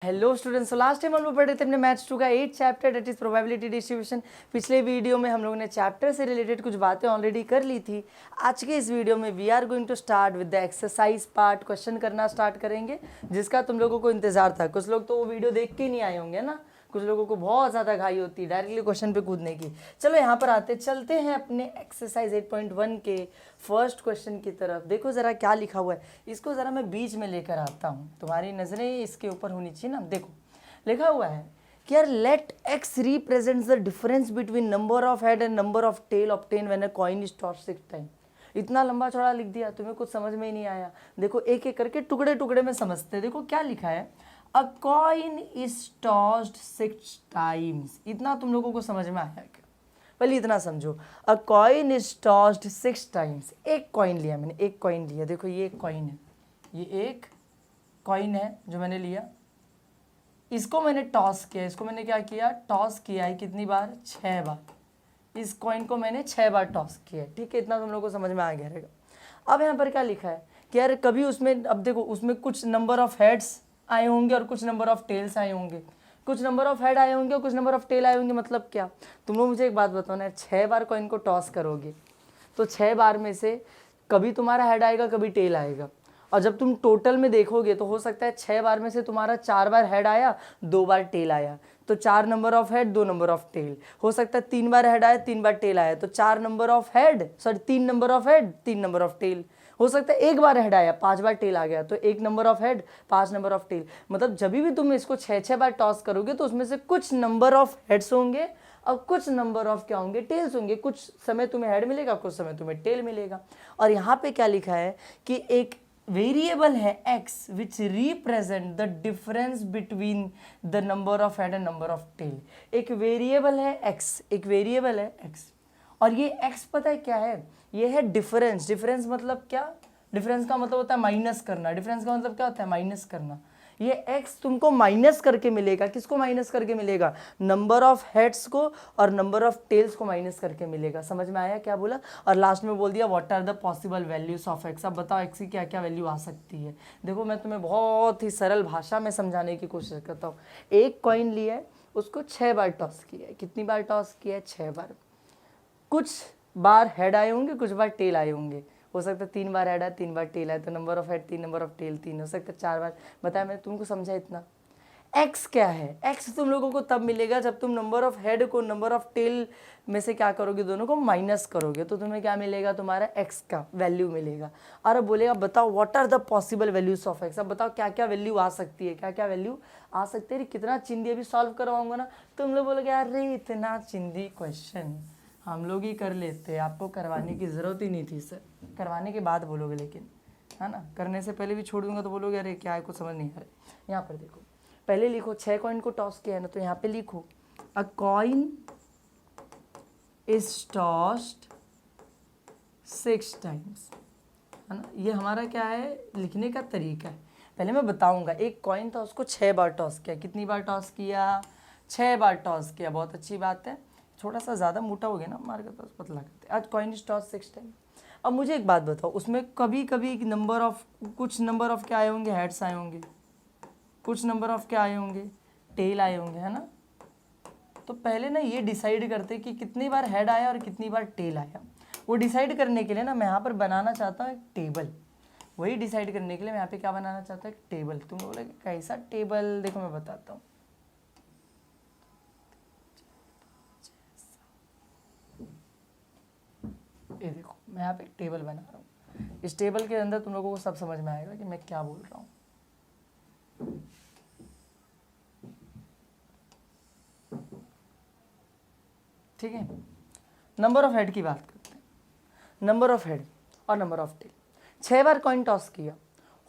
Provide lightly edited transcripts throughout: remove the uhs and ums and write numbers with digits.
Hello students, last time हम लोग पढ़े थे अपने मैथ्स 2 का 8 chapter that is probability distribution. पिछले वीडियो में हम लोगों ने चैप्टर से रिलेटेड कुछ बातें ऑलरेडी कर ली थी। आज के इस वीडियो में we are going to start with the exercise part. Question करना स्टार्ट करेंगे जिसका तुम लोगों को इंतजार था। कुछ लोग तो वो वीडियो देख के नहीं आए होंगे ना, कुछ लोगों को बहुत ज़्यादा घाई होती है डायरेक्टली क्वेश्चन पे कूदने की। चलो यहाँ पर चलते हैं अपने एक्सरसाइज 8.1 के फर्स्ट क्वेश्चन की तरफ। देखो ज़रा क्या लिखा हुआ है, इसको ज़रा मैं बीच में लेकर आता हूँ, तुम्हारी नज़रें इसके ऊपर होनी चाहिए ना। देखो लिखा हुआ है कि यार let x represents the difference between number of head and number of tail obtain when a coin is tossed 6 time. इतना लंबा चौड़ा लिख दिया, तुम्हें कुछ समझ में ही नहीं आया। देखो एक एक करके टुकड़े टुकड़े में समझते हैं। देखो क्या लिखा है, अ कॉइन इज टॉस्ड 6 टाइम्स। इतना तुम लोगों को समझ में आया क्या? पहले इतना समझो, अ कॉइन इज टॉस्ड 6 टाइम्स। एक कॉइन लिया मैंने, एक कॉइन लिया। देखो ये एक कॉइन है, ये एक कॉइन है जो मैंने लिया, इसको मैंने टॉस किया। इसको मैंने क्या किया, टॉस किया है। कितनी बार? 6 बार। इस कॉइन को मैंने 6 बार टॉस किया है। ठीक है, इतना तुम लोग को समझ में आ गया रहेगा। अब यहाँ पर क्या लिखा है कि यार कभी उसमें, अब देखो उसमें कुछ नंबर ऑफ हेड्स आए होंगे और कुछ नंबर ऑफ टेल्स आए होंगे। कुछ नंबर ऑफ हेड आए होंगे और कुछ नंबर ऑफ टेल आए होंगे। मतलब क्या? तुम लोग मुझे एक बात बताओ ना, 6 बार कॉइन को टॉस करोगे तो 6 बार में से कभी तुम्हारा हेड आएगा, कभी टेल आएगा। और जब तुम टोटल में देखोगे तो हो सकता है 6 बार में से तुम्हारा 4 बार हेड आया, 2 बार टेल आया, तो 4 number of head, 2 number of tail. हो सकता है 3 बार हेड आया, 3 बार टेल आया, तो 4 number of head, sorry 3 number of head, 3 number of tail. हो सकता है 1 बार हेड आया, 5 बार टेल आ गया, तो 1 number of head, 5 number of tail. मतलब जब भी तुम इसको 6 बार टॉस करोगे तो उसमें से कुछ नंबर ऑफ हेड्स होंगे और कुछ नंबर ऑफ क्या होंगे, टेल्स होंगे। कुछ समय तुम्हें हेड मिलेगा, कुछ समय तुम्हें टेल मिलेगा। और यहाँ पे क्या लिखा है कि एक वेरिएबल है x which represent the difference between the number of head and number of tail. एक वेरिएबल है x, एक वेरिएबल है x, और ये x पता है क्या है? ये है डिफरेंस। डिफरेंस मतलब क्या? डिफरेंस का मतलब होता है माइनस करना। डिफरेंस का मतलब क्या होता है? माइनस करना। ये x तुमको माइनस करके मिलेगा। किसको माइनस करके मिलेगा? नंबर ऑफ हेड्स को और नंबर ऑफ टेल्स को माइनस करके मिलेगा। समझ में आया क्या बोला? और लास्ट में बोल दिया what are the possible values of x। अब बताओ x की क्या क्या वैल्यू आ सकती है। देखो मैं तुम्हें बहुत ही सरल भाषा में समझाने की कोशिश करता हूँ। एक कॉइन लिया है, उसको 6 बार टॉस किया है। कितनी बार टॉस किया है? 6 बार। कुछ बार हेड आए होंगे, कुछ बार टेल आए होंगे। हो सकता है 3 बार हेड आए, 3 बार टेल आए, तो number of head 3, number of tail 3। हो सकता है 4 बार। बताया मैंने तुमको, समझा इतना? एक्स क्या है? एक्स तुम लोगों को तब मिलेगा जब तुम नंबर ऑफ हेड को नंबर ऑफ टेल में से क्या करोगे, दोनों को माइनस करोगे, तो तुम्हें क्या मिलेगा? तुम्हारा एक्स का वैल्यू मिलेगा। और अब बोलेगा बताओ what are the possible values of x. अब बताओ क्या क्या वैल्यू आ सकती है, क्या क्या वैल्यू आ सकती है। कितना चिंदी अभी सॉल्व करवाऊंगा ना, तुम लोग बोलोगे अरे इतना चिंदी क्वेश्चन हम लोग ही कर लेते, आपको करवाने की ज़रूरत ही नहीं थी सर। करवाने के बाद बोलोगे लेकिन, है ना, करने से पहले भी छोड़ दूंगा तो बोलोगे अरे क्या है, कुछ समझ नहीं आ रहा। यहाँ पर देखो, पहले लिखो 6 कॉइन को टॉस किया है ना, तो यहाँ पे लिखो अ कॉइन इज टॉस्ड 6 टाइम्स, है ना। ये हमारा क्या है, लिखने का तरीका है। पहले मैं बताऊंगा। एक कॉइन था, उसको 6 बार टॉस किया। कितनी बार टॉस किया? 6 बार टॉस किया। बहुत अच्छी बात है। थोड़ा सा ज़्यादा मोटा हो गया ना मार का, तो पतला करते। आज कॉइन इज टॉस 6 टाइम। अब मुझे एक बात बताओ, उसमें कभी कभी नंबर ऑफ, कुछ नंबर ऑफ क्या आए होंगे, हेड्स आए होंगे, कुछ नंबर ऑफ क्या आए होंगे, टेल आए होंगे, है ना। तो पहले ना ये डिसाइड करते कि कितनी बार हेड आया और कितनी बार टेल आया। वो डिसाइड करने के लिए ना मैं यहाँ पर बनाना चाहता हूँ एक टेबल। वही डिसाइड करने के लिए मैं यहाँ पे क्या बनाना चाहता हूँ, एक टेबल। तुम बोले कैसा टेबल? देखो मैं बताता हूँ। ये देखो मैं यहाँ पे एक टेबल बना रहा हूँ। इस टेबल के अंदर तुम लोगों को सब समझ में आएगा कि मैं क्या बोल रहा हूँ। ठीक है, नंबर ऑफ हेड की बात करते हैं। नंबर ऑफ हेड और नंबर ऑफ टेल। 6 बार कॉइन टॉस किया।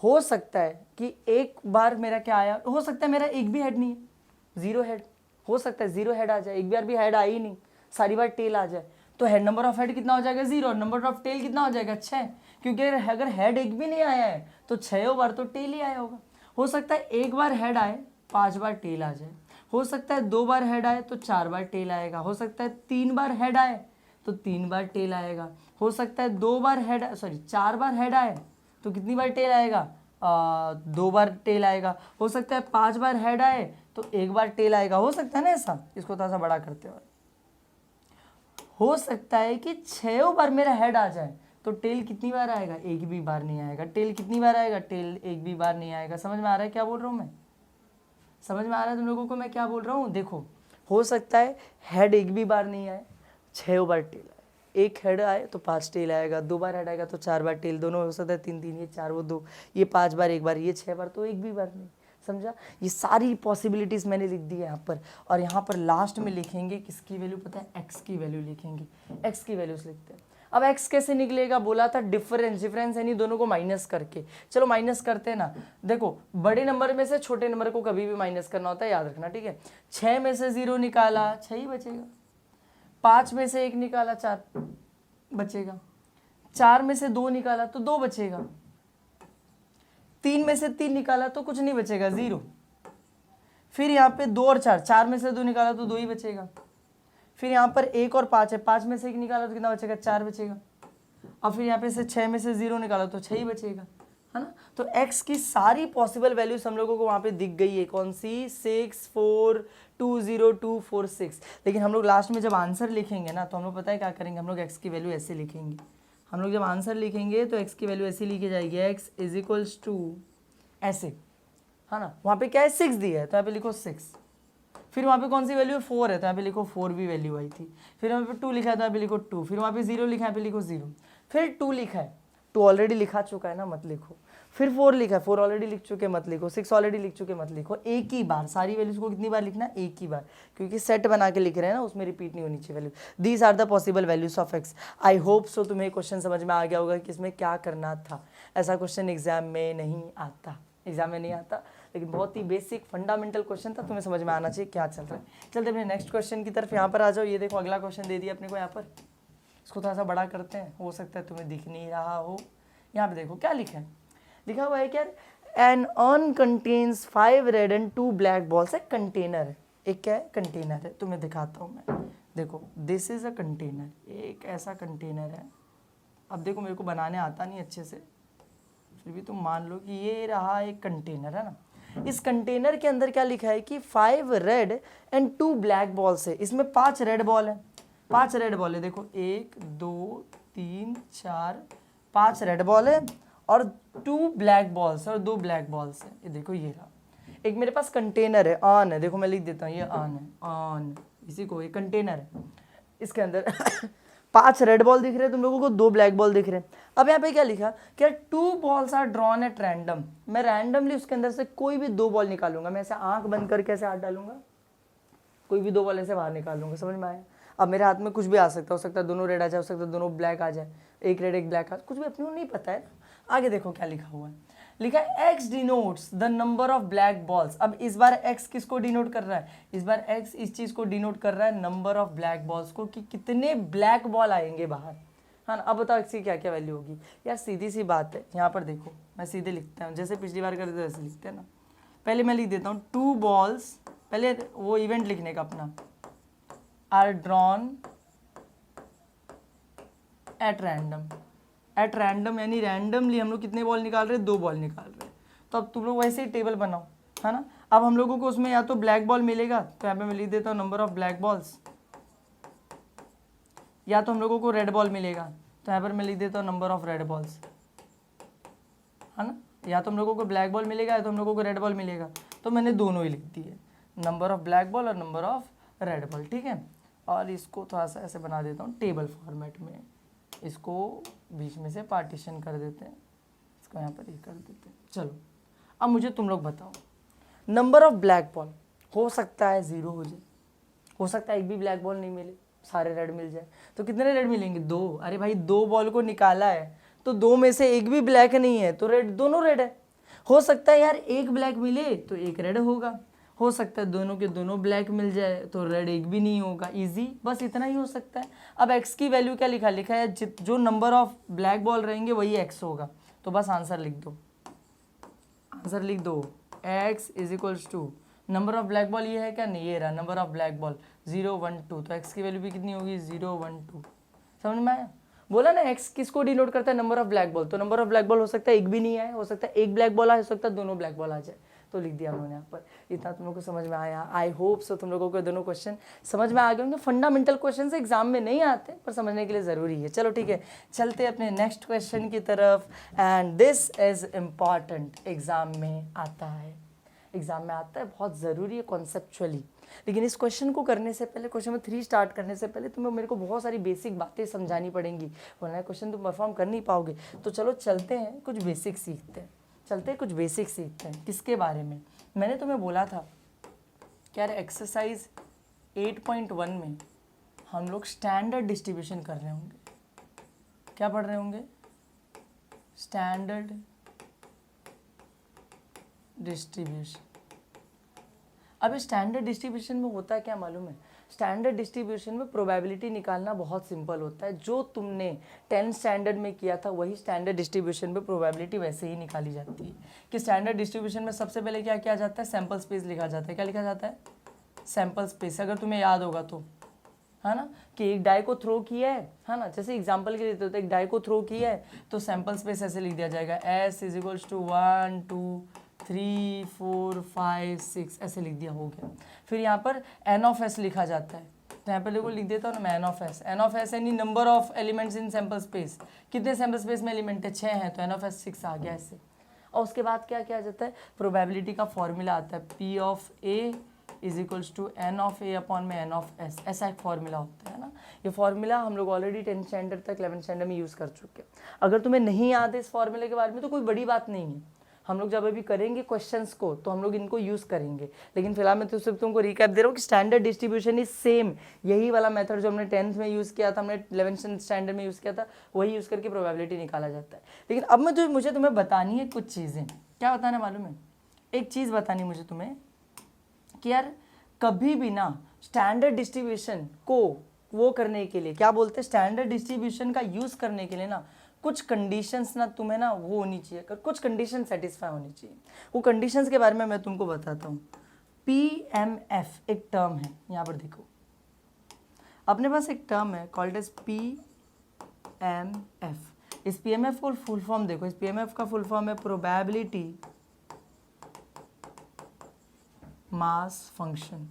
हो सकता है कि एक बार मेरा क्या आया, हो सकता है मेरा एक भी हेड नहीं है, 0 हेड। हो सकता है 0 हेड आ जाए, एक बार भी हेड आई ही नहीं, सारी बार टेल आ जाए, तो हेड नंबर ऑफ हेड कितना हो जाएगा? 0। नंबर ऑफ टेल कितना हो जाएगा? 6। क्योंकि अगर हेड एक भी नहीं आया है तो 6 बार तो टेल ही आया होगा। हो सकता है एक बार हेड आए, 5 बार टेल आ जाए। हो सकता है 2 बार हेड आए तो 4 बार टेल आएगा। हो सकता है 3 बार हेड आए तो 3 बार टेल आएगा। हो सकता है 2 बार हेड, सॉरी 4 बार हेड आए तो कितनी बार टेल आएगा? 2 बार टेल आएगा, हो सकता है 5 बार हेड आए तो 1 बार टेल आएगा, हो सकता है ना ऐसा। इसको थोड़ा सा बड़ा करते हुए हो सकता है कि 6 बार मेरा हेड आ जाए तो टेल कितनी बार आएगा, एक भी बार नहीं आएगा। टेल कितनी बार आएगा, टेल एक भी बार नहीं आएगा। समझ में आ रहा है क्या बोल रहा हूँ मैं, समझ में आ रहा है तुम लोगों को मैं क्या बोल रहा हूँ। देखो हो सकता है हेड एक भी बार नहीं आए, 6 बार टेल आए। एक हेड आए तो 5 टेल आएगा, 2 बार हेड आएगा तो 4 बार टेल, दोनों हो सकता है 3 3, ये 4 वो 2, ये 5 बार, 1 बार, ये 6 बार, तो एक भी बार नहीं। समझा, ये सारी पॉसिबिलिटीज़ मैंने लिख दी है यहाँ पर। और यहाँ पर लास्ट में लिखेंगे किसकी वैल्यू, पता है, एक्स की वैल्यू लिखेंगे। एक्स की वैल्यूज लिखते हैं। अब एक्स कैसे निकलेगा, बोला था डिफरेंस, डिफरेंस यानी दोनों को माइनस करके। चलो माइनस करते हैं ना। देखो बड़े नंबर में से छोटे नंबर को कभी भी माइनस करना होता है, याद रखना, ठीक है। 6 में से 0 निकाला, 6 ही बचेगा। 5 में से 1 निकाला, 4 बचेगा। 4 में से 2 निकाला तो 2 बचेगा। 3 में से 3 निकाला तो कुछ नहीं बचेगा, 0। फिर यहाँ पे 2 और 4, 4 में से 2 निकाला तो 2 ही बचेगा। फिर यहाँ पर 1 और 5 है, 5 में से 1 निकाला तो कितना बचेगा, 4 बचेगा। और फिर यहाँ पे से 6 में से 0 निकाला तो 6 ही बचेगा, है ना। तो x की सारी पॉसिबल वैल्यूज हम लोगों को वहाँ पे दिख गई है। कौन सी, 6 4 2 0 2 4 6। लेकिन हम लोग लास्ट में जब आंसर लिखेंगे ना तो हम लोग पता है क्या करेंगे, हम लोग x की वैल्यू ऐसे लिखेंगे। हम लोग जब आंसर लिखेंगे तो x की वैल्यू ऐसे लिखी जाएगी, x इज इक्वल्स टू ऐसे, है ना। वहाँ पे क्या है, 6 दिया है तो यहाँ पे लिखो 6। फिर वहाँ पे कौन सी वैल्यू है, 4 है तो यहाँ पे लिखो 4 भी वैल्यू आई थी। फिर वहाँ पे 2 लिखा है तो यहाँ पे लिखो 2। फिर वहाँ पे 0 लिखा है, यहाँ पे लिखो 0। फिर 2 लिखा है, 2 ऑलरेडी लिखा चुका है ना, मत लिखो। फिर 4 लिखा है, 4 ऑलरेडी लिख चुके, मत लिखो। 6 ऑलरेडी लिख चुके, मत लिखो। एक ही बार सारी वैल्यूज को कितनी बार लिखना, एक ही बार, क्योंकि सेट बना के लिख रहे हैं ना, उसमें रिपीट नहीं होनी चाहिए value. These are the possible values of x. I hope so तुम्हें क्वेश्चन समझ में आ गया होगा कि इसमें क्या करना था। ऐसा क्वेश्चन एग्जाम में नहीं आता, एग्जाम में नहीं आता, लेकिन बहुत ही बेसिक फंडामेंटल क्वेश्चन था, तुम्हें समझ में आना चाहिए क्या चल रहा है। चलते अपने नेक्स्ट क्वेश्चन की तरफ। यहाँ पर आ जाओ, ये देखो अगला क्वेश्चन दे दिया अपने को। यहाँ पर इसको थोड़ा सा बड़ा करते हैं, हो सकता है तुम्हें दिख नहीं रहा हो। यहाँ पे देखो क्या लिखा है, लिखा हुआ है क्या, an urn contains 5 red and 2 black balls. है कंटेनर है, एक क्या है, कंटेनर है। तुम्हें दिखाता हूँ मैं, देखो दिस इज अ कंटेनर, एक ऐसा कंटेनर है। अब देखो मेरे को बनाने आता नहीं अच्छे से, फिर भी तुम मान लो कि ये रहा एक कंटेनर, है ना। इस कंटेनर के अंदर क्या लिखा है कि 5 रेड एंड 2 ब्लैक बॉल्स है। इसमें 5 रेड बॉल है, 5 रेड बॉल है। देखो 1 2 3 4 5 रेड बॉल है और 2 ब्लैक बॉल्स है और 2 ब्लैक बॉल्स है। ये देखो ये रहा, एक मेरे पास कंटेनर है, ऑन है। देखो मैं लिख देता हूँ, ये ऑन है, ऑन, इसी को, ये कंटेनर है। इसके अंदर 5 रेड बॉल दिख रहे हैं तुम लोगों को, 2 ब्लैक बॉल दिख रहे हैं। अब यहाँ पे क्या लिखा, क्या 2 balls are drawn at random. मैं रैंडमली उसके अंदर से कोई भी 2 बॉल निकालूंगा। मैं ऐसे आंख बंद करके ऐसे हाथ डालूंगा, कोई भी 2 बॉल ऐसे बाहर निकाल लूंगा। समझ में आया। अब मेरे हाथ में कुछ भी आ सकता है, हो सकता है दोनों रेड आ जाए, हो सकता है दोनों ब्लैक आ जाए, एक रेड एक ब्लैक आ जाए, कुछ भी अपने को नहीं पता है ना। आगे देखो क्या लिखा हुआ है, लिखा है x denotes the number of black balls. अब इस बार x किसको डिनोट कर रहा है, इस बार x इस चीज को डिनोट कर रहा है, नंबर ऑफ ब्लैक बॉल्स को, कि कितने ब्लैक बॉल आएंगे बाहर, हाँ ना। अब बताओ x की क्या क्या वैल्यू होगी। यार सीधी सी बात है, यहाँ पर देखो मैं सीधे लिखता हूँ, जैसे पिछली बार करते थे वैसे लिखते हैं ना। पहले मैं लिख देता हूँ 2 बॉल्स, पहले वो इवेंट लिखने का अपना, are drawn at random. At random यानी रैंडमली हम लोग कितने बॉल निकाल रहे हैं, 2 बॉल निकाल रहे हैं। तो अब तुम लोग वैसे ही टेबल बनाओ, है ना। अब हम लोगों को उसमें या तो ब्लैक बॉल मिलेगा, तो यहाँ पे मैं लिख देता हूँ नंबर ऑफ ब्लैक बॉल्स, या तो हम लोगों को रेड बॉल मिलेगा, तो यहाँ पर मैं लिख देता हूँ नंबर ऑफ रेड बॉल्स, है ना। या तो हम लोगों को ब्लैक बॉल मिलेगा या तो हम लोगों को रेड बॉल मिलेगा, तो मैंने दोनों ही लिख दिए, नंबर ऑफ ब्लैक बॉल और नंबर ऑफ रेड बॉल, ठीक है। और इसको थोड़ा सा ऐसे बना देता हूँ टेबल फॉर्मेट में, इसको बीच में से पार्टीशन कर देते हैं, इसको यहाँ पर ये कर देते हैं। चलो अब मुझे तुम लोग बताओ, नंबर ऑफ ब्लैक बॉल हो सकता है 0 हो जाए, हो सकता है एक भी ब्लैक बॉल नहीं मिले, सारे रेड मिल जाए। तो कितने रेड मिलेंगे, 2। अरे भाई 2 बॉल को निकाला है तो 2 में से एक भी ब्लैक नहीं है, तो रेड, दोनों रेड है। हो सकता है यार एक ब्लैक मिले तो एक रेड होगा, हो सकता है दोनों के दोनों ब्लैक मिल जाए तो रेड एक भी नहीं होगा। इजी, बस इतना ही हो सकता है। अब x की वैल्यू क्या लिखा, लिखा है जो नंबर ऑफ ब्लैक बॉल रहेंगे वही x होगा, तो बस आंसर लिख दो, आंसर लिख दो, x is equals to number of black ball, ये है क्या, नहीं, ये रहा नंबर ऑफ ब्लैक बॉल 0 1 2, तो x की वैल्यू भी कितनी होगी, 0 1 2। समझ में आया। बोला ना एक्स किसको डिनोट करता है, नंबर ऑफ ब्लैक बॉल, तो नंबर ऑफ ब्लैक बॉल हो सकता है एक भी नहीं आए, हो सकता है एक ब्लैक बॉल आए, हो सकता है दोनों ब्लैक बॉल आ जाए, तो लिख दिया उन्होंने यहाँ पर। इतना तुम लोग को समझ में आया, आई होप सो तुम लोगों को दोनों क्वेश्चन समझ में आ गए होंगे। फंडामेंटल क्वेश्चन एग्जाम में नहीं आते पर समझने के लिए ज़रूरी है। चलो ठीक है, चलते अपने नेक्स्ट क्वेश्चन की तरफ। And this is important, exam में आता है, एग्जाम में आता है, बहुत ज़रूरी है कॉन्सेप्चुअली। लेकिन इस क्वेश्चन को करने से पहले, क्वेश्चन में 3 स्टार्ट करने से पहले तुम्हें मेरे को बहुत सारी बेसिक बातें समझानी पड़ेंगी, वरना क्वेश्चन तुम परफॉर्म कर नहीं पाओगे। तो चलो चलते हैं, कुछ बेसिक सीखते हैं, चलते हैं कुछ बेसिक सीखते हैं। किसके बारे में? मैंने तुम्हें बोला था कि यार एक्सरसाइज 8.1 में हम लोग स्टैंडर्ड डिस्ट्रीब्यूशन कर रहे होंगे। क्या पढ़ रहे होंगे? Standard distribution. अब स्टैंडर्ड डिस्ट्रीब्यूशन में होता है क्या मालूम है? स्टैंडर्ड डिस्ट्रीब्यूशन में प्रोबेबिलिटी निकालना बहुत सिंपल होता है। जो तुमने 10th स्टैंडर्ड में किया था वही स्टैंडर्ड डिस्ट्रीब्यूशन में प्रोबेबिलिटी वैसे ही निकाली जाती है। कि स्टैंडर्ड डिस्ट्रीब्यूशन में सबसे पहले क्या किया जाता है? सैंपल स्पेस लिखा जाता है। क्या लिखा जाता है? Sample space. अगर तुम्हें याद होगा तो, है ना, कि एक डाई को थ्रो किया है ना, जैसे एग्जांपल के लिए देते एक डाई को थ्रो किया है तो सैंपल स्पेस ऐसे लिख दिया जाएगा, S = 1 2 3 4 5 6 ऐसे लिख दिया, हो गया। फिर यहाँ पर n(s) लिखा जाता है, तो यहाँ पर लिख देता हूँ ना मैं n(s) यानी number of elements in sample space. कितने सैंपल स्पेस में एलिमेंट है? 6 हैं, तो n(s) 6 आ गया ऐसे। और उसके बाद क्या किया जाता है? प्रोबेबिलिटी का फॉर्मूला आता है, P of A = n(a)/n(s), ऐसा एक फॉर्मूला होता है ना। ये फॉर्मूला हम लोग ऑलरेडी 10th स्टैंडर्ड तक 11th स्टैंडर्ड में यूज़ कर चुके हैं। अगर तुम्हें नहीं याद है इस फॉर्मूले के बारे में तो कोई बड़ी बात नहीं है, हम लोग जब अभी करेंगे क्वेश्चंस को तो हम लोग इनको यूज़ करेंगे। लेकिन फिलहाल मैं तो सिर्फ तुमको रिकैप दे रहा हूँ कि स्टैंडर्ड डिस्ट्रीब्यूशन इज सेम, यही वाला मेथड जो हमने 10th में यूज़ किया था, हमने 11th स्टैंडर्ड में यूज़ किया था, वही यूज़ करके प्रोबेबिलिटी निकाला जाता है। लेकिन अब मुझे तुम्हें बतानी है कुछ चीज़ें। क्या बताना मालूम है? एक चीज़ बतानी मुझे तुम्हें कि यार कभी भी ना स्टैंडर्ड डिस्ट्रीब्यूशन को वो करने के लिए, क्या बोलते हैं, स्टैंडर्ड डिस्ट्रीब्यूशन का यूज़ करने के लिए ना कुछ कंडीशंस ना तुम्हें ना वो होनी चाहिए, कुछ कंडीशन सेटिस्फाई होनी चाहिए। वो कंडीशंस के बारे में मैं तुमको बताता हूँ। PMF एक टर्म है, यहाँ पर देखो अपने पास एक टर्म है कॉल्ड एज PMF। इस PMF को फुल फॉर्म देखो, इस PMF का फुल फॉर्म है प्रोबेबिलिटी मास फंक्शन।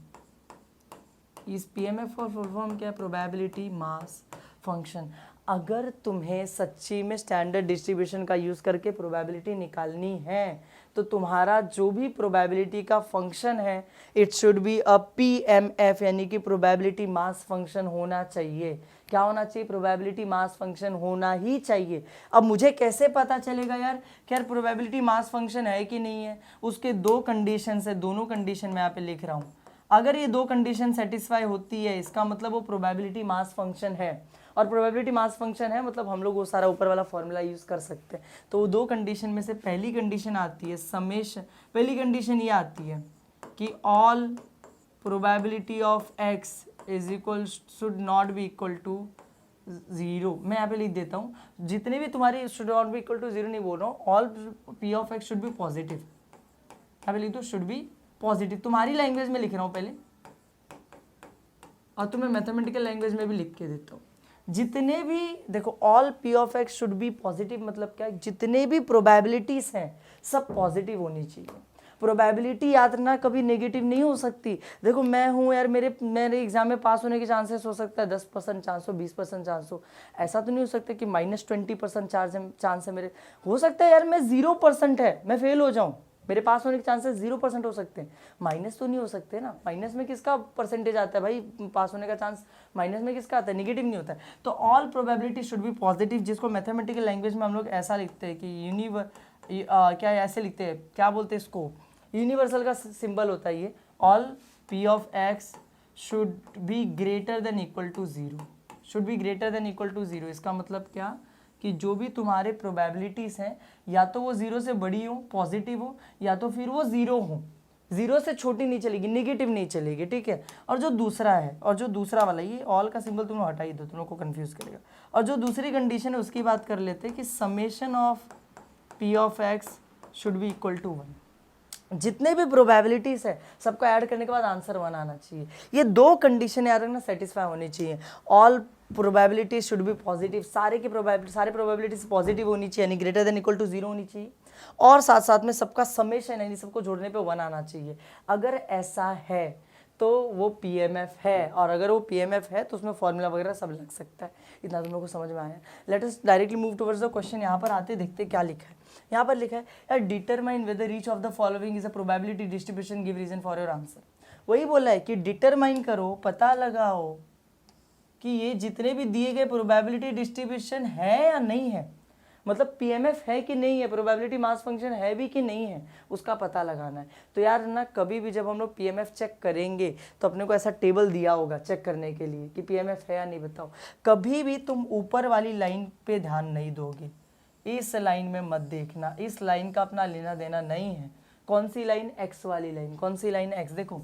इस PMF का फुल फॉर्म क्या है? Probability mass function. अगर तुम्हें सच्ची में स्टैंडर्ड डिस्ट्रीब्यूशन का यूज़ करके प्रोबेबिलिटी निकालनी है तो तुम्हारा जो भी प्रोबेबिलिटी का फंक्शन है it should be a PMF, यानी कि प्रोबेबिलिटी मास फंक्शन होना चाहिए। क्या होना चाहिए? प्रोबेबिलिटी मास फंक्शन होना ही चाहिए। अब मुझे कैसे पता चलेगा यार कि यार प्रोबेबिलिटी मास फंक्शन है कि नहीं है? उसके 2 कंडीशन है, दोनों कंडीशन मैं यहाँ पे लिख रहा हूँ। अगर ये 2 कंडीशन सेटिस्फाई होती है इसका मतलब वो प्रोबेबिलिटी मास फंक्शन है, और प्रोबेबिलिटी मास फंक्शन है मतलब हम लोग वो सारा ऊपर वाला फॉर्मूला यूज़ कर सकते हैं। तो वो 2 कंडीशन में से पहली कंडीशन आती है समेशन, पहली कंडीशन ये आती है कि all probability of x should not be equal to 0। मैं यहाँ पे लिख देता हूँ, जितने भी तुम्हारे should not be equal to 0 नहीं बोल रहा हूँ, all P of x should be positive. यहाँ पे लिख दो शुड बी पॉजिटिव, तुम्हारी लैंग्वेज में लिख रहा हूँ पहले, और तुम्हें मैथमेटिकल लैंग्वेज में भी लिख के देता हूँ। जितने भी देखो all P of x should be positive मतलब क्या है? जितने भी प्रोबेबिलिटीज हैं सब पॉजिटिव होनी चाहिए। प्रोबेबिलिटी याद रखना कभी नेगेटिव नहीं हो सकती। देखो मैं हूँ यार, मेरे एग्जाम में पास होने के चांसेस हो सकता है 10% चांस हो, 20% चांस हो। ऐसा तो नहीं हो सकता कि -20% चांस है मेरे। हो सकता है यार मैं 0% है, मैं फेल हो जाऊँ, मेरे पास होने के चांसेस 0% हो सकते हैं। माइनस तो नहीं हो सकते ना, माइनस में किसका परसेंटेज आता है भाई? पास होने का चांस माइनस में किसका आता है? नेगेटिव नहीं होता है। तो all probability should be positive, जिसको मैथमेटिकल लैंग्वेज में हम लोग ऐसा लिखते हैं कि क्या ऐसे लिखते हैं, क्या बोलते हैं इसको, यूनिवर्सल का सिंबल होता है ये। All P of x should be greater than equal to 0, should be greater than equal to 0। इसका मतलब क्या कि जो भी तुम्हारे प्रोबेबिलिटीज़ हैं या तो वो 0 से बड़ी हो, पॉजिटिव हो, या तो फिर वो 0 हो। 0 से छोटी नहीं चलेगी, नेगेटिव नहीं चलेगी, ठीक है। और जो दूसरा है, और जो दूसरा वाला, ये ऑल का सिंबल तुम हटा ही दो, तुम लोग को कंफ्यूज करेगा। और जो दूसरी कंडीशन है उसकी बात कर लेते हैं कि summation of P of x should be equal to 1। जितने भी प्रोबेबिलिटीज़ है सबको ऐड करने के बाद आंसर 1 आना चाहिए। ये 2 कंडीशन याद रखना सेटिस्फाई होनी चाहिए। All probability should be positive, सारे प्रोबेबिलिटीज पॉजिटिव होनी चाहिए, यानी ग्रेटर देन इक्वल टू 0 होनी चाहिए, और साथ साथ में सबका समेशन यानी सबको जोड़ने पे 1 आना चाहिए। अगर ऐसा है तो वो पीएमएफ है, और अगर वो पीएमएफ है तो उसमें फॉर्मूला वगैरह सब लग सकता है। इतना तुम लोग को समझ में आया। Let us directly move towards the question. यहाँ पर आते देखते क्या लिखा है। यहाँ पर लिखा है यार determine whether each of the following is a probability distribution, give reason for your answer. वही बोला है कि डिटरमाइन करो, पता लगाओ कि ये जितने भी दिए गए प्रोबेबिलिटी डिस्ट्रीब्यूशन है या नहीं है, मतलब पीएमएफ है कि नहीं है, प्रोबेबिलिटी मास फंक्शन है भी कि नहीं है, उसका पता लगाना है। तो यार ना कभी भी जब हम लोग पीएमएफ चेक करेंगे तो अपने को ऐसा टेबल दिया होगा चेक करने के लिए कि पीएमएफ है या नहीं। बताओ, कभी भी तुम ऊपर वाली लाइन पे ध्यान नहीं दोगे, इस लाइन में मत देखना, इस लाइन का अपना लेना देना नहीं है। कौन सी लाइन? एक्स वाली लाइन। कौन सी लाइन? एक्स। देखो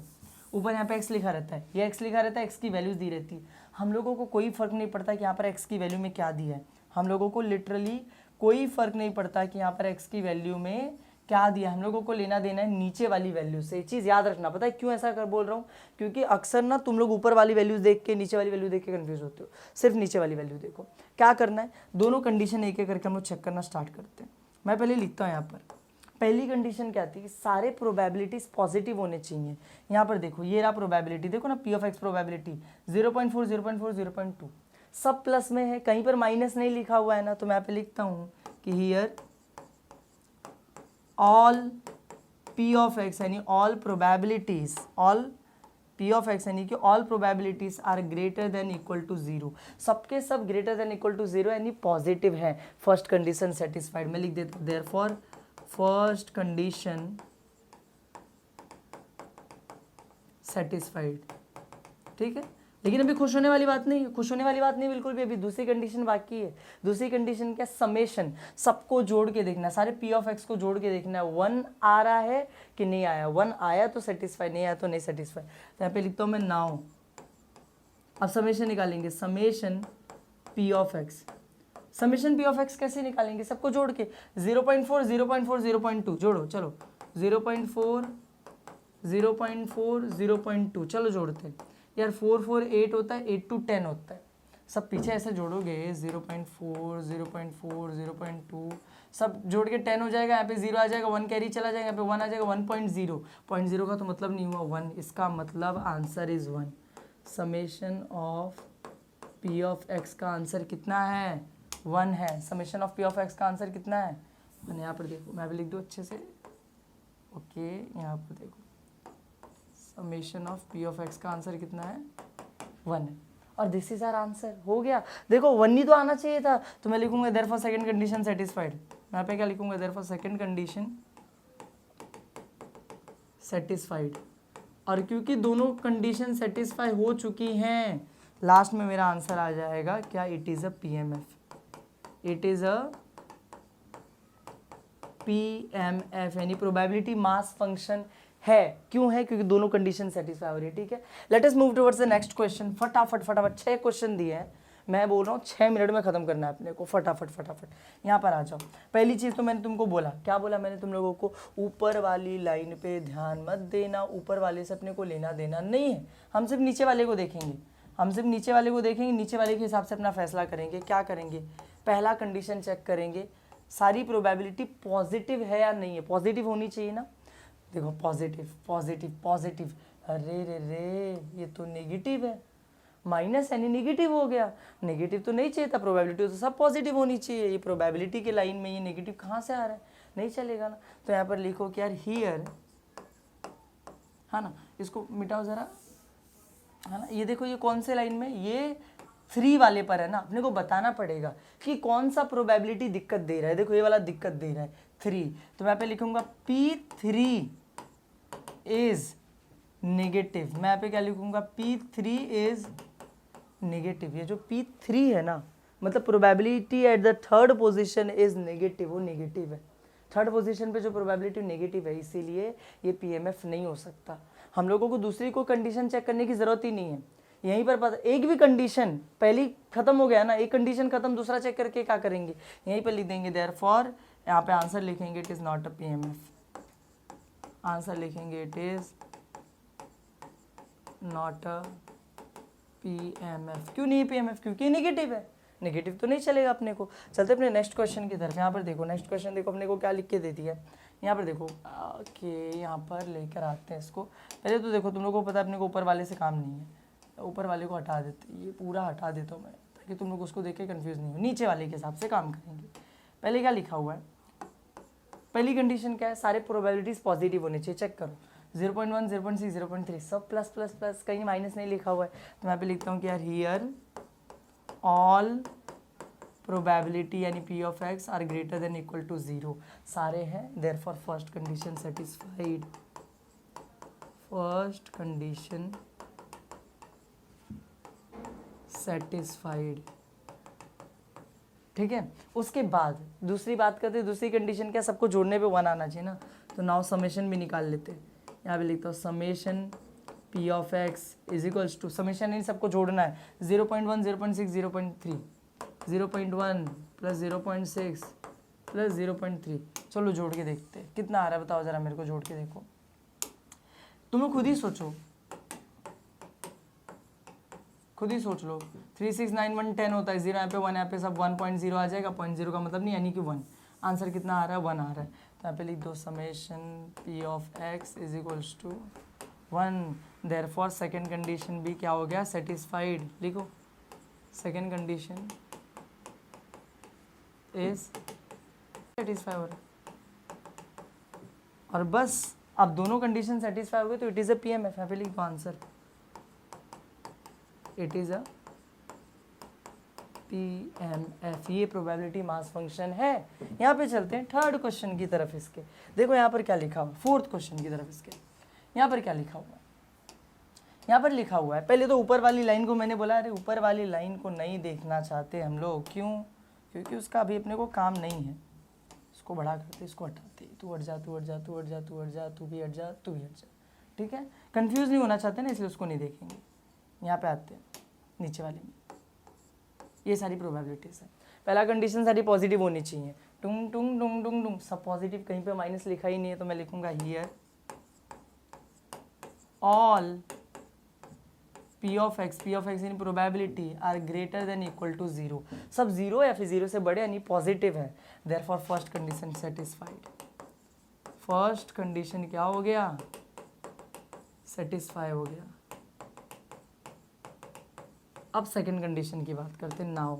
ऊपर यहाँ पे एक्स लिखा रहता है, ये एक्स लिखा रहता है, एक्स की वैल्यूज दी रहती है। हम लोगों को कोई फर्क नहीं पड़ता कि यहाँ पर एक्स की वैल्यू में क्या दिया है, हम लोगों को लिटरली कोई फर्क नहीं पड़ता कि यहाँ पर एक्स की वैल्यू में क्या दिया। हम लोगों को लेना देना है नीचे वाली वैल्यू से। चीज़ याद रखना। पता है क्यों ऐसा कर बोल रहा हूँ? क्योंकि अक्सर ना तुम लोग ऊपर वाली वैल्यूज देख के नीचे वाली वैल्यू देख के कंफ्यूज होते हो। सिर्फ नीचे वाली वैल्यू देखो। क्या करना है, दोनों कंडीशन एक एक करके हम लोग चेक करना स्टार्ट करते हैं। मैं पहले लिखता हूँ यहाँ पर। पहली कंडीशन क्या थी? सारे प्रोबेबिलिटीज पॉजिटिव होने चाहिए। यहाँ पर देखो ये रहा प्रोबेबिलिटी, देखो ना पी ऑफ एक्स प्रोबेबिलिटी 0.4 0.4 0.2 सब प्लस में है, कहीं पर माइनस नहीं लिखा हुआ है ना, तो मैं यहाँ पे लिखता हूँ कि here all P of x यानी all probabilities, all P of x यानी कि all probabilities are greater than equal to 0। सबके सब ग्रेटर देन इक्वल टू 0 यानी पॉजिटिव है। First condition satisfied. मैं लिख देता हूँ देयरफॉर फर्स्ट कंडीशन सेटिस्फाइड। ठीक है, लेकिन अभी खुश होने वाली बात नहीं है, खुश होने वाली बात नहीं बिल्कुल भी। अभी दूसरी कंडीशन बाकी है। दूसरी कंडीशन क्या? समेशन, सबको जोड़ के देखना, सारे पी ऑफ एक्स को जोड़ के देखना है 1 आ रहा है कि नहीं आया। 1 आया तो सेटिस्फाई, नहीं आया तो नहीं सेटिस्फाई। तो यहाँ पे लिखता हूँ मैं नाउ। अब समेशन निकालेंगे, summation P of x. Summation P of x कैसे निकालेंगे? सबको जोड़ के 0.4 0.4 0.2 जोड़ो। चलो 0.4 0.4 0.2 चलो जोड़ते हैं यार। 4 4 8 होता है, 8 to 10 होता है। सब पीछे ऐसे जोड़ोगे 0.4 0.4 0.2 सब जोड़ के 10 हो जाएगा। यहाँ पे 0 आ जाएगा, 1 कैरी चला जाएगा, यहाँ पे 1 आ जाएगा। 1.0 0.0 का तो मतलब नहीं हुआ 1, इसका मतलब answer is 1। Summation of P of x का आंसर कितना है? 1 है। Summation of P of x का आंसर कितना है? 1। यहाँ पर देखो, मैं भी लिख दूँ अच्छे से। ओके, यहाँ पर देखो summation of P of x का आंसर कितना है? 1 है। और दिस इज आवर आंसर। हो गया। देखो 1 ही तो आना चाहिए था, तो मैं लिखूंगा देयरफॉर सेकंड कंडीशन सेटिस्फाइड। यहाँ पे क्या लिखूंगा? Therefore second condition satisfied. और क्योंकि दोनों कंडीशन सेटिस्फाई हो चुकी हैं, लास्ट में मेरा आंसर आ जाएगा क्या? It is a PMF. It is a PMF यानी प्रोबेबिलिटी मास फंक्शन है। क्यों है? क्योंकि दोनों कंडीशन सेटिस्फाई हो रही है। ठीक है, let us move towards the next question. फटाफट फटाफट 6 क्वेश्चन दिए हैं, मैं बोल रहा हूँ 6 मिनट में खत्म करना है अपने को। फटाफट फटाफट यहाँ पर आ जाओ। पहली चीज़ तो मैंने तुमको बोला, क्या बोला मैंने तुम लोगों को? ऊपर वाली लाइन पे ध्यान मत देना, ऊपर वाले से अपने को लेना देना नहीं है। हम सिर्फ नीचे वाले को देखेंगे, हम सिर्फ नीचे वाले को देखेंगे, नीचे वाले के हिसाब से अपना फैसला करेंगे। क्या करेंगे? पहला कंडीशन चेक करेंगे, सारी प्रोबेबिलिटी पॉजिटिव है या नहीं है। पॉजिटिव होनी चाहिए ना। देखो पॉजिटिव पॉजिटिव पॉजिटिव, अरे रे रे ये तो नेगेटिव है, माइनस यानी नेगेटिव हो गया। नेगेटिव तो नहीं चाहिए था, प्रोबेबिलिटी तो सब पॉजिटिव होनी चाहिए। ये प्रोबेबिलिटी के लाइन में ये नेगेटिव कहाँ से आ रहा है? नहीं चलेगा ना। तो यहाँ पर लिखो कि यार हियर, है ना, इसको मिटाओ ज़रा, है ना। ये देखो ये कौन से लाइन में? ये 3 वाले पर है ना। अपने को बताना पड़ेगा कि कौन सा प्रोबेबिलिटी दिक्कत दे रहा है। देखो ये वाला दिक्कत दे रहा है 3, तो मैं यहाँ पे लिखूंगा P3 इज नेगेटिव। मैं यहाँ पे क्या लिखूंगा? P3 is negative. ये जो P3 है ना, मतलब probability at the third position is negative, वो नेगेटिव है। थर्ड पोजीशन पे जो प्रोबेबिलिटी नेगेटिव है, इसीलिए ये पीएमएफ नहीं हो सकता। हम लोगों को दूसरी कोई कंडीशन चेक करने की जरूरत ही नहीं है। यहीं पर पता, एक भी कंडीशन पहली खत्म हो गया ना, एक कंडीशन खत्म, दूसरा चेक करके क्या करेंगे? यहीं पर लिख देंगे देयरफॉर, यहाँ पे आंसर लिखेंगे it is not a PMF. Answer लिखेंगे it is not a PMF। क्यों नहीं PMF? क्योंकि नेगेटिव है, नेगेटिव तो नहीं चलेगा अपने को। चलते अपने नेक्स्ट क्वेश्चन की तरफ। यहाँ पर देखो नेक्स्ट क्वेश्चन देखो अपने को क्या लिख के दे दिया है। यहाँ पर देखो कि यहाँ पर लेकर आते हैं इसको। पहले तो देखो तुम लोगों को पता है अपने को ऊपर वाले से काम नहीं है, ऊपर वाले को हटा देते, ये पूरा हटा देता हूँ मैं ताकि तुम लोग उसको देख के कन्फ्यूज़ नहीं हो। नीचे वाले के हिसाब से काम करेंगे। पहले क्या लिखा हुआ है, पहली कंडीशन क्या है, सारे प्रोबेबिलिटीज़ पॉजिटिव होने चाहिए। चेक करो 0.1, 0.6, 0.3 सब प्लस प्लस प्लस, कहीं माइनस नहीं लिखा हुआ है। तो मैं यहाँ पे लिखता हूँ कि यार हियर ऑल प्रोबेबिलिटी यानी P of X are greater than equal to 0 सारे हैं, therefore first condition satisfied. First condition satisfied, ठीक है। उसके बाद दूसरी बात करते हैं, दूसरी कंडीशन क्या, सबको जोड़ने पे 1 आना चाहिए ना। तो नाउ समेशन भी निकाल लेते हैं। यहाँ पे लिखता हूँ summation P of X is equals to, summation इन सबको जोड़ना है, 0.1, 0.6, 0.3, 0.1 प्लस 0.6 प्लस 0.3। चलो जोड़ के देखते हैं कितना आ रहा है, बताओ ज़रा मेरे को, जोड़ के देखो। तुम लोग खुद ही सोचो, खुद ही सोच लो। 3, 6, 9, 1, 10 होता है, 0 यहाँ पे 1 यहाँ पे, सब 1.0 आ जाएगा। 0.0 का मतलब नहीं यानी कि 1। आंसर कितना आ रहा है, 1 आ रहा है। तो यहाँ पे लिख दो summation P of X is equals to 1। Therefore second condition भी क्या हो गया, सेटिस्फाइड। लिखो सेकेंड कंडीशन इज सेटिस्फाई हो रहा है। और बस अब दोनों कंडीशन सेटिस्फाई हो गए तो इट इज़ अ PMF। यहाँ पे लिख दो answer, it is a PMF। ये प्रोबेबिलिटी मास फंक्शन है। यहाँ पे चलते हैं थर्ड क्वेश्चन की तरफ इसके। देखो यहाँ पर क्या लिखा हुआ, फोर्थ क्वेश्चन की तरफ इसके। यहाँ पर क्या लिखा हुआ है, यहाँ पर लिखा हुआ है, पहले तो ऊपर वाली लाइन को मैंने बोला अरे ऊपर वाली लाइन को नहीं देखना चाहते हम लोग, क्यों, क्योंकि उसका अभी अपने को काम नहीं है। इसको बड़ा करते, इसको हटाते, तू हट जा, तू हट जा, तू हट जा, तू हट जा, तू भी हट जा, तू भी हट जा, ठीक है। कंफ्यूज नहीं होना चाहते ना, इसलिए उसको नहीं देखेंगे। यहाँ पे आते हैं नीचे वाले में, ये सारी प्रोबेबिलिटीज़ है। पहला कंडीशन सारी पॉजिटिव होनी चाहिए, टुंग टुंग टुंग टुंग टुंग, सब पॉजिटिव, कहीं पे माइनस लिखा ही नहीं है। तो मैं लिखूंगा here all P of X in probability are greater than equal to 0, सब 0 या फिर 0 से बड़े यानी पॉजिटिव है। Therefore first condition satisfied. First condition क्या हो गया, सेटिस्फाई हो गया। अब सेकंड कंडीशन की बात करते हैं। नाउ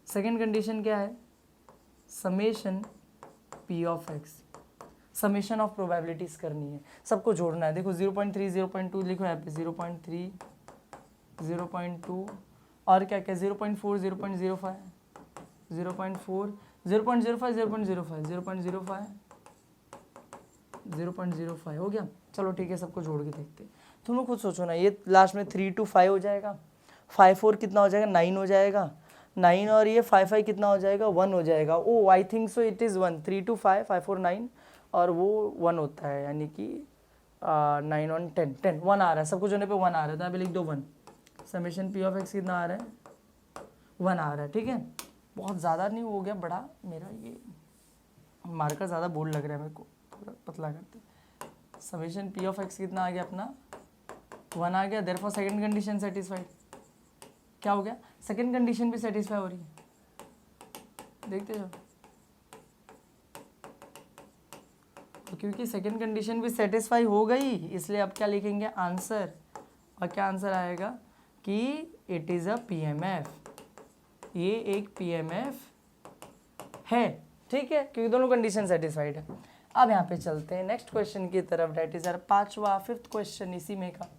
सेकंड कंडीशन क्या है, summation P of X, summation of probabilities करनी है, सबको जोड़ना है। देखो 0.3, 0.2 लिखो यहाँ पे, 0.3, 0.2 और क्या क्या, 0.4, 0.05, 0.4, 0.05, 0.05, 0.05, 0.05 हो गया। चलो ठीक है, सबको जोड़ के देखते हैं। तुम लोग खुद सोचो ना, ये लास्ट में 3 to 5 हो जाएगा, 5 4 कितना हो जाएगा, 9 हो जाएगा, 9 और ये 5 5 कितना हो जाएगा, 1 हो जाएगा। Oh I think so it is 1, 3 to 5, 5 4 9 और वो 1 होता है, यानी कि 9 और 10, 10 1 आ रहा है, सबको जोड़ने पे 1 आ रहा है। तो यहाँ पे लिख दो 1। समेशन P ऑफ X कितना आ रहा है, 1 आ रहा है, ठीक है। बहुत ज़्यादा नहीं हो गया बड़ा, मेरा ये मार्कर ज़्यादा बोल्ड लग रहा है मेरे को, थोड़ा पतला करते। समेशन P ऑफ X कितना आ गया अपना, 1 आ गया। Therefore second condition satisfied. क्या हो गया, सेकंड कंडीशन भी सेटिस्फाई हो रही है, देखते जाओ। तो क्योंकि सेकंड कंडीशन भी सेटिस्फाई हो गई, इसलिए अब क्या लिखेंगे आंसर, और क्या आंसर आएगा कि इट इज़ अ PMF, ये एक PMF है, ठीक है, क्योंकि दोनों कंडीशन सेटिस्फाइड है। अब यहाँ पे चलते हैं नेक्स्ट क्वेश्चन की तरफ, डेट इज पांचवा, फिफ्थ क्वेश्चन इसी में का।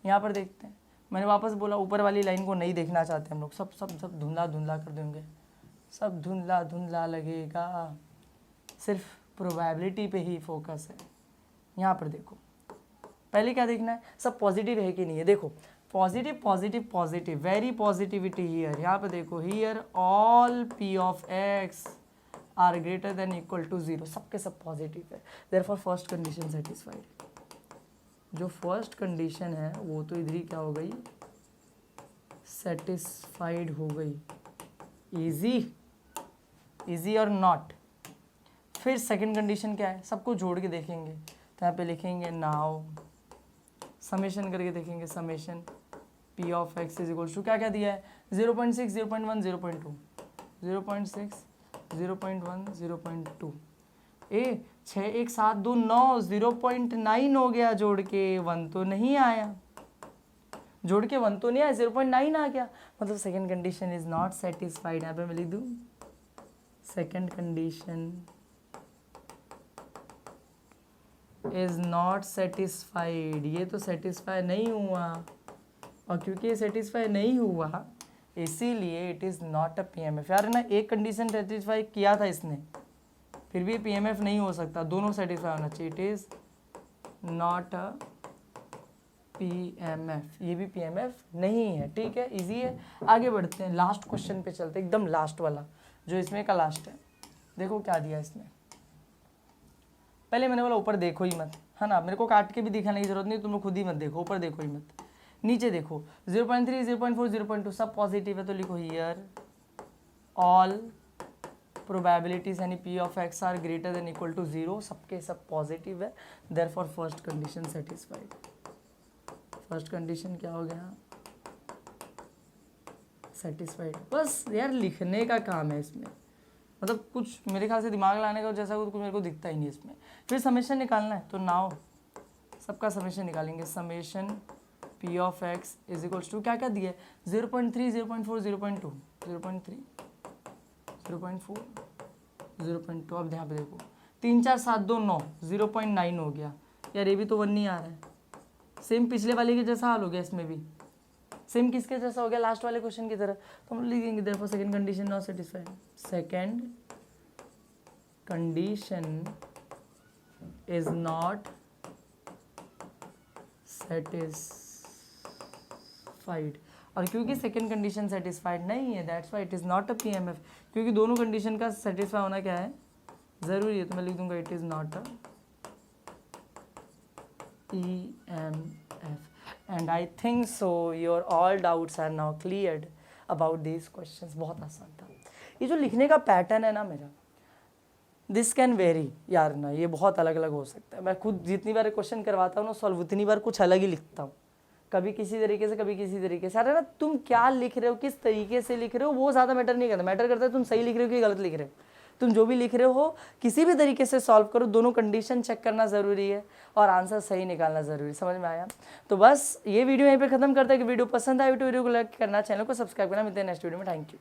यहाँ पर देखते हैं, मैंने वापस बोला ऊपर वाली लाइन को नहीं देखना चाहते हम लोग, सब सब सब धुंधला धुंधला कर देंगे, सब धुंधला धुंधला लगेगा, सिर्फ प्रोबेबिलिटी पे ही फोकस है। यहाँ पर देखो, पहले क्या देखना है, सब पॉजिटिव है कि नहीं है। देखो positive positive positive, very positivity here. यहाँ पे देखो, here all P of X are greater than equal to 0, सबके सब पॉजिटिव है। Therefore first condition satisfied. जो फर्स्ट कंडीशन है वो तो इधर ही क्या हो गई, सेटिस्फाइड हो गई। इजी, इजी और नॉट। फिर सेकंड कंडीशन क्या है, सबको जोड़ के देखेंगे। तो यहाँ पे लिखेंगे नाउ, समेशन करके देखेंगे, summation P of x is equal to क्या क्या दिया है 0.6 0.1 0.2 0.6 0.1 0.2 ए 6 1 7 2 9 0.9 हो गया जोड़ के 1 तो नहीं आया जोड़ के 1 तो नहीं आया 0.9 आ गया मतलब second condition is not satisfied. यहाँ पे मैं लिख दूँ second condition is not satisfied. ये तो सेटिस्फाई नहीं हुआ और क्योंकि ये सेटिस्फाई नहीं हुआ इसीलिए it is not a PMF. यार ना एक कंडीशन सेटिस्फाई किया था इसने फिर भी पीएमएफ नहीं हो सकता दोनों सेटिस्फाई होना चाहिए। It is not a PMF ये भी पीएमएफ नहीं है। ठीक है इजी है। आगे बढ़ते हैं लास्ट क्वेश्चन पे चलते हैं एकदम लास्ट वाला जो इसमें का लास्ट है। देखो क्या दिया इसने पहले मैंने बोला ऊपर देखो ही मत है ना मेरे को काट के भी दिखाने की जरूरत नहीं तुम लोग खुद ही मत देखो ऊपर देखो ही मत नीचे देखो 0.3 0.4 0.2 सब पॉजिटिव है तो लिखो हियर ऑल प्रोबेबिलिटीज यानी P of x are greater than equal to 0 सबके सब पॉजिटिव है therefore first condition satisfied. First condition क्या हो गया सेटिस्फाइड। बस यार लिखने का काम है इसमें मतलब कुछ मेरे ख्याल से दिमाग लाने का जैसा कुछ मेरे को दिखता ही नहीं इसमें। फिर समेशन निकालना है तो नाउ सबका समेशन निकालेंगे summation P of x is equals to क्या क्या दिया है 0.3 0.4 0.2 0.3 0.4 0.2 अब यहाँ पे देखो 3 4 7 2 9 0.9 हो गया यार ये भी तो 1 नहीं आ रहा है सेम पिछले वाले के जैसा हाल हो गया इसमें भी सेम किसके जैसा हो गया लास्ट वाले क्वेश्चन की तरह तो हम लिखेंगे therefore second condition not satisfied. Second condition is not satisfied और क्योंकि सेकंड कंडीशन सेटिस्फाइड नहीं है that's why it is not a PMF क्योंकि दोनों कंडीशन का सेटिस्फाई होना क्या है ज़रूरी है तो मैं लिख दूंगा it is not a PMF and I think so your all doubts are now cleared about these questions। बहुत आसान था ये जो लिखने का पैटर्न है ना मेरा दिस कैन वेरी यार ना ये बहुत अलग अलग हो सकता है। मैं खुद जितनी बार क्वेश्चन करवाता हूँ ना सॉल्व उतनी बार कुछ अलग ही लिखता हूँ कभी किसी तरीके से कभी किसी तरीके से। अरे ना तुम क्या लिख रहे हो किस तरीके से लिख रहे हो वो ज़्यादा मैटर नहीं करता मैटर करता है तुम सही लिख रहे हो कि गलत लिख रहे हो। तुम जो भी लिख रहे हो किसी भी तरीके से सॉल्व करो दोनों कंडीशन चेक करना ज़रूरी है और आंसर सही निकालना ज़रूरी। समझ में आया। तो बस ये वीडियो यहीं पे ख़त्म करते हैं कि वीडियो पसंद आए तो वीडियो को लाइक करना चैनल को सब्सक्राइब करना। मिलते हैं नेक्स्ट वीडियो में। Thank you.